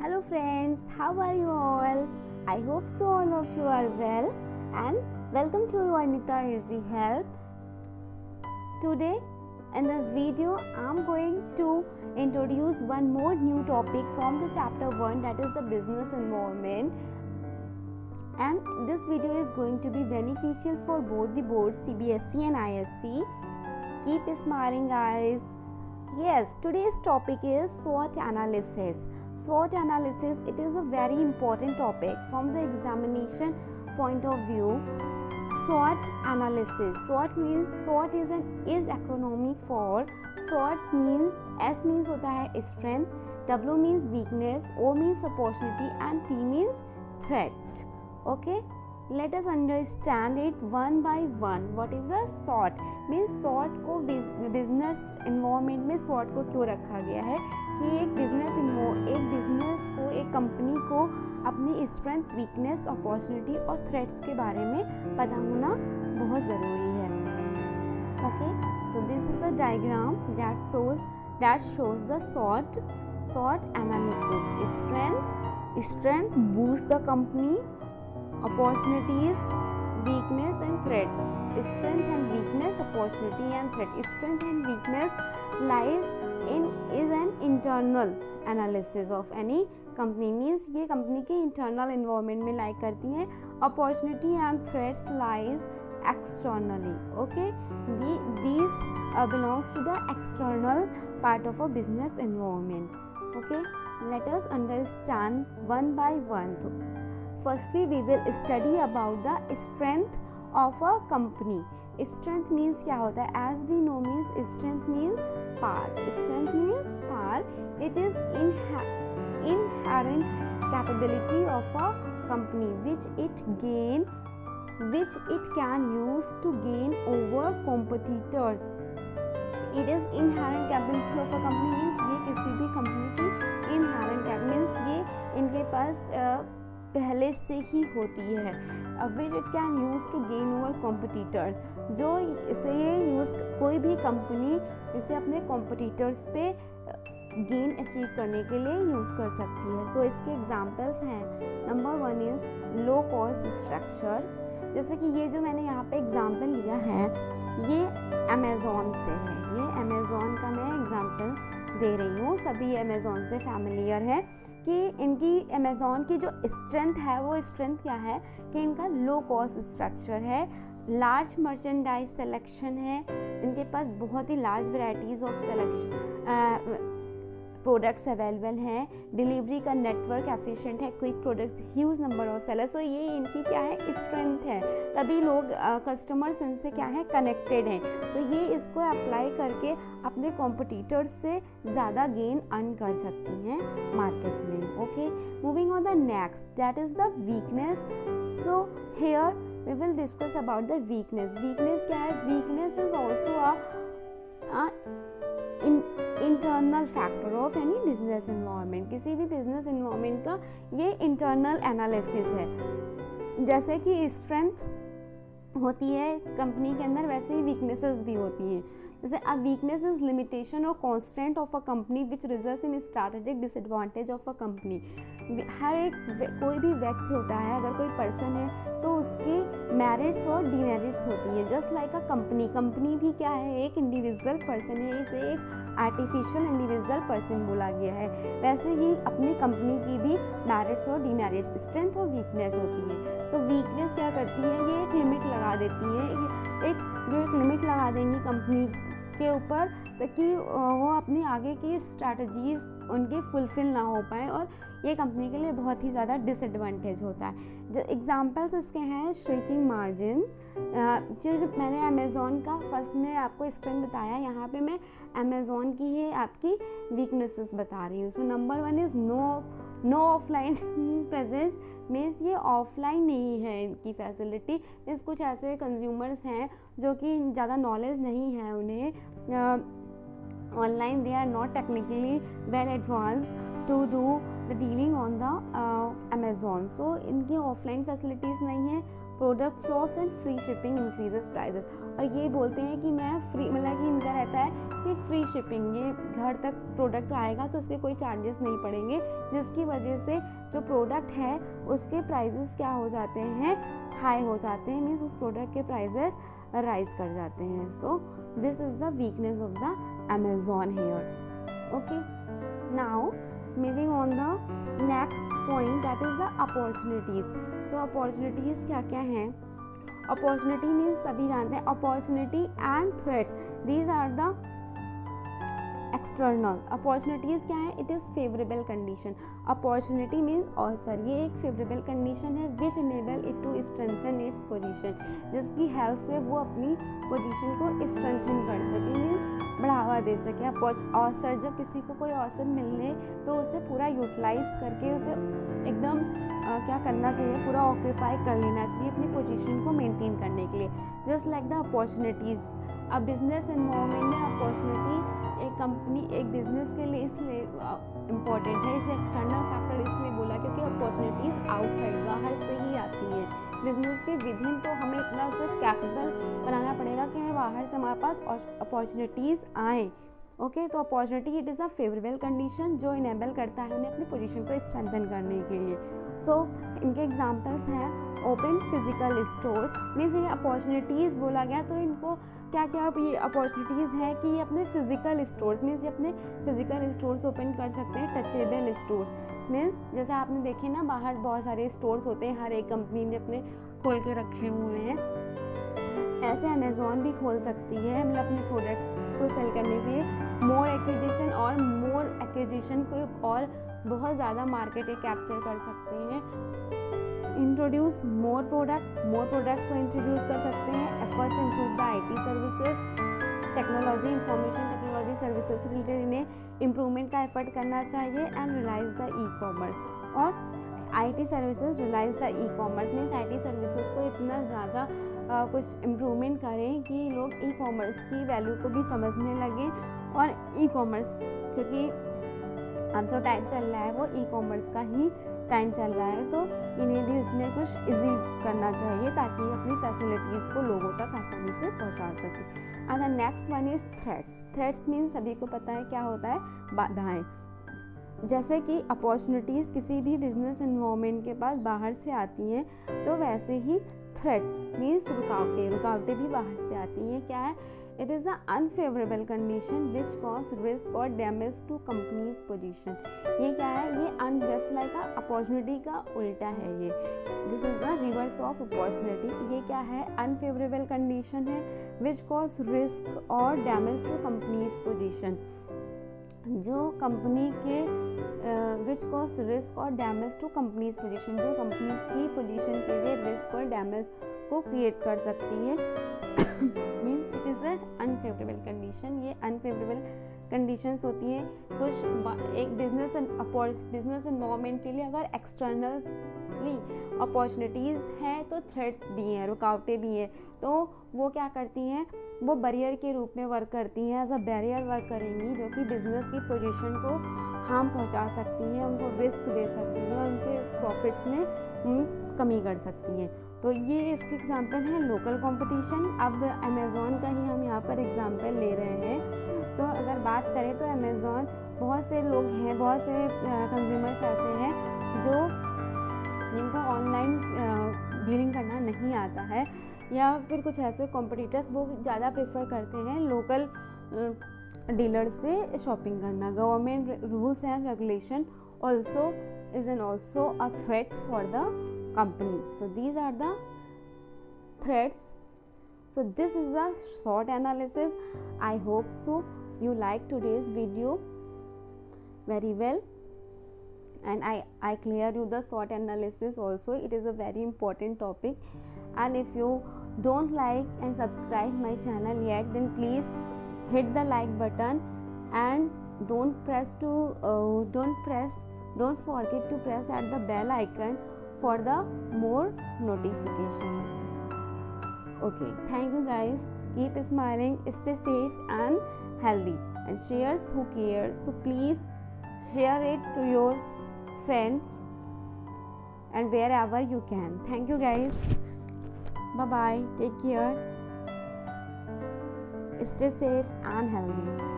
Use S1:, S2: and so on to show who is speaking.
S1: Hello friends, how are you all? I hope so all of you are well and welcome to Anita Easy Help. Today in this video I am going to introduce one more new topic from the chapter 1, that is the business environment, and this video is going to be beneficial for both the boards CBSE and ISC. Keep smiling guys. Yes, today's topic is SWOT analysis. SWOT analysis, it is a very important topic from the examination point of view. SWOT analysis. SWOT means is acronym for SWOT means S means होता है strength, W means weakness, O means opportunity and T means threat. Okay, let us understand it one by one. What is a SWOT? Means SWOT को business environment में SWOT को क्यों रखा गया है कि एक बिजनेस को, एक कंपनी को अपनी स्ट्रेंथ, वीकनेस, अपॉर्चुनिटी और थ्रेट्स के बारे में पता होना बहुत ज़रूरी है. Okay, so this is a diagram that shows the SWOT analysis. Strength boost the company, opportunities, weakness and threats. Strength and weakness, opportunity and threat. Strength and weakness is an internal analysis of any company. Means ये company के internal environment में lie करती हैं. Opportunity and threats lies externally. Okay, these belongs to the external part of a business environment. Okay, let us understand one by one. Firstly, we will study about the strength of a company. Strength means क्या होता है? As we know, means strength means power. Strength means power. It is inherent capability of a company which it can use to gain over competitors. It is inherent capability of a company means ये किसी भी company की inherent means ये इनके पास पहले से ही होती है. Which it can use to gain over competitor, जो इसे ये यूज़ कोई भी कंपनी इसे अपने कॉम्पिटिटर्स पे गेन अचीव करने के लिए यूज़ कर सकती है. सो इसके एग्जांपल्स हैं. Number 1 is low cost structure. जैसे कि ये जो मैंने यहाँ पे एग्जांपल लिया है ये अमेज़ॉन से है. ये अमेज़ॉन का मैं एग्जांपल दे रही हूँ. सभी अमेज़ॉन से फैमिलियर है कि इनकी अमेज़ॉन की जो स्ट्रेंथ है वो स्ट्रेंथ क्या है कि इनका लो कॉस्ट स्ट्रक्चर है, लार्ज मर्चेंडाइज सिलेक्शन है, इनके पास बहुत ही large varieties of selection products available हैं, डिलीवरी का नेटवर्क एफिशिएंट है, quick products, huge number of sellers. So ये इनकी क्या है, स्ट्रेंथ है. तभी लोग कस्टमर्स इनसे क्या है, कनेक्टेड हैं. तो ये इसको अप्लाई करके अपने कॉम्पिटिटर्स से ज़्यादा गेन अर्न कर सकती हैं मार्केट में. Okay, moving on the next, that is the weakness. So here we will discuss about the weakness. Weakness क्या है? Weakness is also a internal factor of any business environment. किसी भी business environment का ये internal analysis है. जैसे कि strength होती है कंपनी के अंदर, वैसे ही वीकनेसेस भी होती हैं. जैसे a weakness is limitation or constraint of a company which results in strategic disadvantage of a company. हर एक कोई भी व्यक्ति होता है, अगर कोई पर्सन है तो उसके मेरिट्स और डीमेरिट्स होती हैं. जस्ट लाइक अ कंपनी भी क्या है, एक इंडिविजुअल पर्सन है, इसे एक आर्टिफिशियल इंडिविजुअल पर्सन बोला गया है. वैसे ही अपनी कंपनी की भी मेरिट्स और डीमेरिट्स, स्ट्रेंथ और वीकनेस होती है. तो वीकनेस क्या करती है, ये एक लिमिट लगा देती है, ये एक लिमिट लगा देंगी कंपनी के ऊपर ताकि वो अपनी आगे की स्ट्रैटेजीज उनकी फुलफिल ना हो पाए, और ये कंपनी के लिए बहुत ही ज़्यादा डिसएडवांटेज होता है. जो एग्जांपल्स इसके हैं, श्रिंकिंग मार्जिन. जो मैंने अमेज़ॉन का फर्स्ट में आपको स्ट्रेंथ बताया, यहाँ पे मैं अमेज़ॉन की ही आपकी वीकनेसेस बता रही हूँ. So number 1 is no offline presence. Means ये ऑफलाइन नहीं है इनकी फैसिलिटी. मीन्स कुछ ऐसे कंज्यूमर्स हैं जो कि ज़्यादा नॉलेज नहीं है उन्हें online they are not technically well advanced to do the dealing on the Amazon. So इनकी ऑफलाइन फैसिलिटीज़ नहीं है, product flops and free shipping increases prices. और ये बोलते हैं कि मैं फ्री, मतलब कि इनका रहता है कि फ्री शिपिंग, ये घर तक प्रोडक्ट आएगा तो उसके कोई चार्जेस नहीं पड़ेंगे, जिसकी वजह से जो प्रोडक्ट है उसके प्राइजेस क्या हो जाते हैं, हाई हो जाते हैं, मीन्स उस प्रोडक्ट के प्राइजेस राइज कर जाते हैं। So this is the weakness of the Amazon here. Okay, now moving on the next point, that is the opportunities. तो opportunities क्या क्या हैं? Opportunity means सभी जानते हैं, opportunity and threats, these are the external. Opportunities क्या है? It is favourable condition. Opportunity means अवसर, ये एक फेवरेबल कंडीशन है which enable it to strengthen its position, जिसकी हेल्प से वो अपनी पोजीशन को स्ट्रेंथन कर सके, मीन्स बढ़ावा दे सके। अवसर, जब किसी को कोई अवसर मिलने तो उसे पूरा यूटिलाइज करके उसे एकदम क्या करना चाहिए, पूरा ऑक्यूपाई कर लेना चाहिए अपनी पोजीशन को मेंटेन करने के लिए। जस्ट लाइक द अपॉर्चुनिटीज़, अब बिजनेस एनवायरनमेंट में अपॉर्चुनिटी एक कंपनी, एक बिजनेस के लिए इसलिए इम्पॉर्टेंट है, इसे एक्सटर्नल फैक्टर इसलिए बोला क्योंकि अपॉर्चुनिटीज़ आउटसाइड, बाहर से ही आती हैं। बिजनेस के विदिन तो हमें इतना से कैपेबल बनाना पड़ेगा कि हमें बाहर से हमारे पास अपॉर्चुनिटीज़ आएँ। ओके, तो opportunity it is a favourable condition जो इनेबल करता है उन्हें अपनी पोजीशन को स्ट्रेंथन करने के लिए। सो इनके एग्जांपल्स हैं ओपन फिजिकल स्टोर्स, मीन्स ये अपॉर्चुनिटीज़ बोला गया तो इनको क्या क्या ये अपॉर्चुनिटीज़ हैं कि ये अपने फिजिकल स्टोर्स, मीन्स ये अपने फिजिकल स्टोर्स ओपन कर सकते हैं। टचेबल स्टोर्स मीन्स जैसे आपने देखे ना, बाहर बहुत सारे स्टोर्स होते हैं, हर एक कंपनी ने अपने खोल के रखे हुए हैं, ऐसे अमेज़ॉन भी खोल सकती है, मतलब अपने प्रोडक्ट को सेल करने के लिए मोर एक्विजिशन को और बहुत ज़्यादा मार्केट कैप्चर कर सकते हैं। इंट्रोड्यूस मोर प्रोडक्ट्स को इंट्रोड्यूस कर सकते हैं। Effort improve the IT services, technology, information technology services से रिलेटेड इन्हें इम्प्रूवमेंट का एफर्ट करना चाहिए। एंड रिलाइज द ई-कॉमर्स, और IT services realise the e-commerce means IT services को इतना ज़्यादा कुछ इम्प्रूवमेंट करें कि लोग ई-कॉमर्स की वैल्यू को भी समझने लगें, और ई-कॉमर्स, क्योंकि अब जो टाइम चल रहा है वो ई-कॉमर्स का ही टाइम चल रहा है, तो इन्हें भी उसमें कुछ इजी करना चाहिए ताकि अपनी फैसिलिटीज़ को लोगों तक आसानी से पहुंचा सके। And the next one is threats means सभी को पता है क्या होता है, बाधाएं। जैसे कि अपॉर्चुनिटीज़ किसी भी बिजनेस एनवायरनमेंट के पास बाहर से आती हैं, तो वैसे ही थ्रेट्स मीन्स रुकावटें भी बाहर से आती हैं। क्या है? It is a unfavourable condition which cause risk और डैमेज टू कंपनीज पोजीशन। ये क्या है? ये जस्ट लाइक अपॉर्चुनिटी का उल्टा है, ये this is the reverse of opportunity. ये क्या है? अनफेवरेबल कंडीशन है विच कॉज रिस्क और डैमेज टू कंपनीज पोजीशन, जो कंपनी के विच कॉज रिस्क और डैमेज टू कंपनीज पोजीशन, जो कंपनी की पोजीशन के लिए रिस्क और डैमेज को क्रिएट कर सकती है। Means it is an unfavourable condition. ये अनफेवरेबल कंडीशंस होती हैं कुछ एक बिजनेस एनवायरनमेंट के लिए। अगर एक्सटर्नली अपॉर्चुनिटीज़ हैं तो थ्रेट्स भी हैं, रुकावटें भी हैं, तो वो क्या करती हैं, वो बैरियर के रूप में वर्क करती हैं, एज अ बैरियर वर्क करेंगी, जो कि बिजनेस की पोजीशन को हार्म पहुंचा सकती हैं, उनको रिस्क दे सकती हैं, उनके प्रॉफिट्स में कमी कर सकती हैं। तो ये इसके एग्जांपल हैं लोकल कंपटीशन। अब अमेज़ॉन का ही हम यहाँ पर एग्जांपल ले रहे हैं। तो अगर बात करें तो अमेज़ॉन, बहुत से लोग हैं, बहुत से कंज्यूमर्स ऐसे हैं जो जिनको ऑनलाइन डीलिंग करना नहीं आता है, या फिर कुछ ऐसे कॉम्पिटिटर्स वो ज़्यादा प्रेफर करते हैं लोकल डीलर से शॉपिंग करना। Government rules and regulation also a threat for the company. So these are the threats. So this is a short analysis. I hope so you like today's video very well, and I clear you the short analysis also. It is a very important topic, and if you don't like and subscribe my channel yet, then please hit the like button, and don't forget to press at the bell icon for the more notification. Okay, thank you guys. Keep smiling, stay safe and healthy. and shares who care. So please share it to your friends and wherever you can. Thank you guys. Bye bye. Take care. Stay safe and healthy.